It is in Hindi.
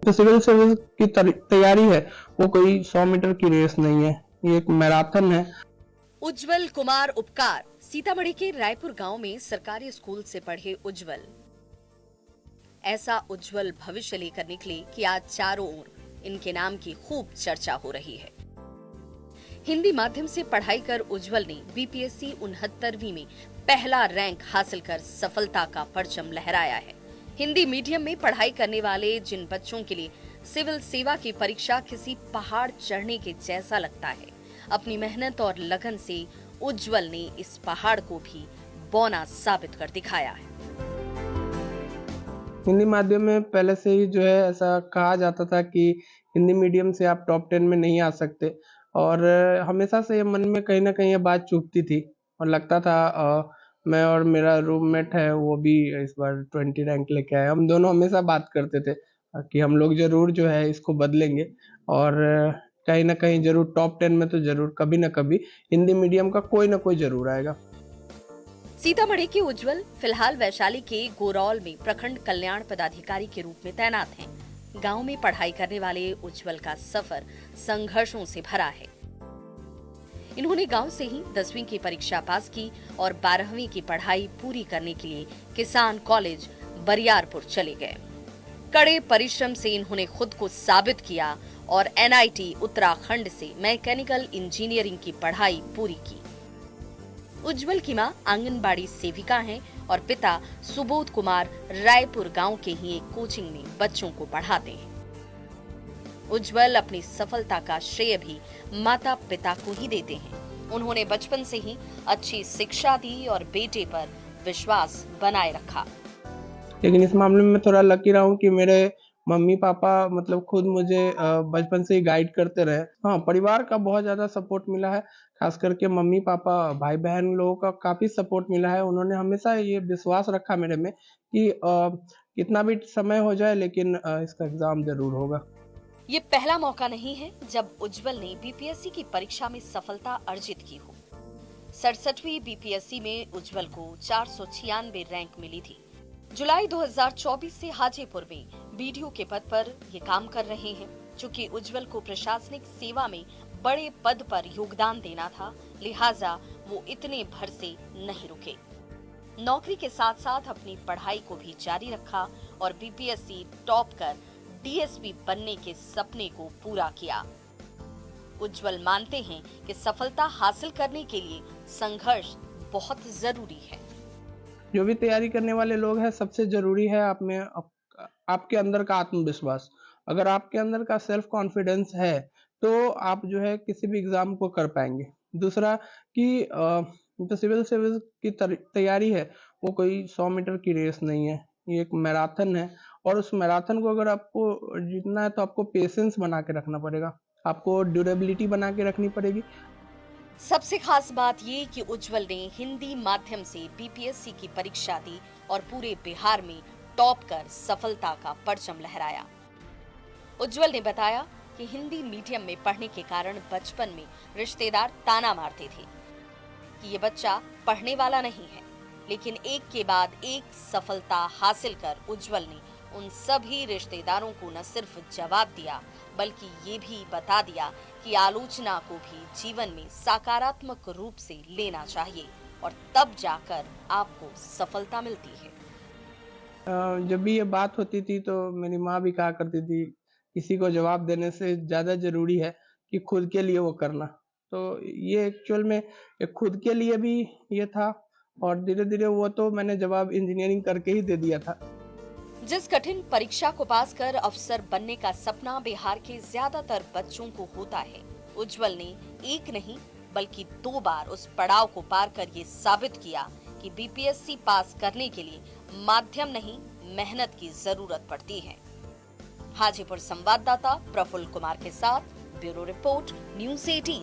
जो सिविल सर्विस की तैयारी है वो कोई 100 मीटर की रेस नहीं है, ये एक मैराथन है। उज्जवल कुमार उपकार सीतामढ़ी के रायपुर गांव में सरकारी स्कूल से पढ़े उज्जवल ऐसा उज्जवल भविष्य लेकर निकले कि आज चारों ओर इनके नाम की खूब चर्चा हो रही है। हिंदी माध्यम से पढ़ाई कर उज्जवल ने बीपीएससी 69वीं में पहला रैंक हासिल कर सफलता का परचम लहराया है। हिंदी मीडियम में पढ़ाई करने वाले जिन बच्चों के लिए सिविल सेवा की परीक्षा किसी पहाड़ चढ़ने के जैसा लगता है, अपनी मेहनत और लगन से उज्जवल ने इस पहाड़ को भी बौना साबित कर दिखाया है। हिंदी माध्यम में पहले से ही जो है ऐसा कहा जाता था कि हिंदी मीडियम से आप टॉप 10 में नहीं आ सकते, और हमेशा से मन में कहीं ना कहीं ये बात चुभती थी और लगता था मैं और मेरा रूममेट है वो भी इस बार 20 रैंक लेके आए। हम दोनों हमेशा बात करते थे कि हम लोग जरूर जो है इसको बदलेंगे और कहीं ना कहीं जरूर टॉप 10 में तो जरूर कभी ना कभी हिंदी मीडियम का कोई ना कोई जरूर आएगा। सीतामढ़ी के उज्जवल फिलहाल वैशाली के गोरौल में प्रखंड कल्याण पदाधिकारी के रूप में तैनात हैं। गांव में पढ़ाई करने वाले उज्जवल का सफर संघर्षों से भरा है। इन्होंने गांव से ही 10वीं की परीक्षा पास की और 12वीं की पढ़ाई पूरी करने के लिए किसान कॉलेज बरियारपुर चले गए। कड़े परिश्रम से इन्होंने खुद को साबित किया और एनआईटी उत्तराखंड से मैकेनिकल इंजीनियरिंग की पढ़ाई पूरी की। उज्जवल की मां आंगनबाड़ी सेविका हैं और पिता सुबोध कुमार रायपुर गांव के ही एक कोचिंग में बच्चों को पढ़ाते हैं। उज्जवल अपनी सफलता का श्रेय भी माता पिता को ही देते हैं। उन्होंने बचपन से ही अच्छी शिक्षा दी और बेटे पर विश्वास बनाए रखा। लेकिन इस मामले में थोड़ा लकी रहा हूँ कि मेरे मम्मी पापा मतलब खुद मुझे बचपन से ही गाइड करते रहे। हाँ, परिवार का बहुत ज्यादा सपोर्ट मिला है, खास करके मम्मी पापा भाई बहन लोगों का काफी सपोर्ट मिला है। उन्होंने हमेशा ये विश्वास रखा मेरे में कि कितना भी समय हो जाए लेकिन इसका एग्जाम जरूर होगा। ये पहला मौका नहीं है जब उज्जवल ने बीपीएससी की परीक्षा में सफलता अर्जित की हो। 67वीं बीपीएससी में उज्जवल को 496 रैंक मिली थी। जुलाई 2024 से हाजीपुर में बीडीओ के पद पर ये काम कर रहे हैं। चूंकि उज्जवल को प्रशासनिक सेवा में बड़े पद पर योगदान देना था, लिहाजा वो इतने भर से नहीं रुके। नौकरी के साथ साथ अपनी पढ़ाई को भी जारी रखा और बीपीएससी टॉप कर डीएसपी बनने के सपने को पूरा किया। उज्जवल मानते हैं कि सफलता हासिल करने के लिए संघर्ष बहुत जरूरी है। जो भी तैयारी करने वाले लोग हैं, सबसे जरूरी है आपके अंदर का आत्मविश्वास। अगर आपके अंदर का सेल्फ कॉन्फिडेंस है तो आप जो है किसी भी एग्जाम को कर पाएंगे। दूसरा कि जो सिविल सर्विस की तैयारी है वो कोई 100 मीटर की रेस नहीं है, ये एक मैराथन है। और उस मैराथन को अगर आपको जीतना है तो आपको पेशेंस बना के रखना पड़ेगा, आपको ड्यूरेबिलिटी बना के रखनी पड़ेगी। सबसे खास बात ये कि उज्जवल ने हिंदी माध्यम से बीपीएससी की परीक्षा दी और पूरे बिहार में टॉप कर सफलता का परचम लहराया। उज्जवल ने बताया कि हिंदी मीडियम में पढ़ने के कारण बचपन में रिश्तेदार ताना मारते थे कि ये बच्चा पढ़ने वाला नहीं है, लेकिन एक के बाद एक सफलता हासिल कर उज्जवल ने उन सभी रिश्तेदारों को न सिर्फ जवाब दिया बल्कि ये भी बता दिया कि आलोचना को भी जीवन में सकारात्मक रूप से लेना चाहिए और तब जाकर आपको सफलता मिलती है। जब भी ये बात होती थी तो मेरी माँ भी कहा करती थी किसी को जवाब देने से ज्यादा जरूरी है कि खुद के लिए वो करना। तो ये एक्चुअल में खुद के लिए भी ये था और धीरे धीरे वो तो मैंने जवाब इंजीनियरिंग करके ही दे दिया था। जिस कठिन परीक्षा को पास कर अफसर बनने का सपना बिहार के ज्यादातर बच्चों को होता है, उज्जवल ने एक नहीं बल्कि 2 बार उस पड़ाव को पार कर ये साबित किया कि बीपीएससी पास करने के लिए माध्यम नहीं, मेहनत की जरूरत पड़ती है। हाजीपुर संवाददाता प्रफुल्ल कुमार के साथ ब्यूरो रिपोर्ट न्यूज़ 18।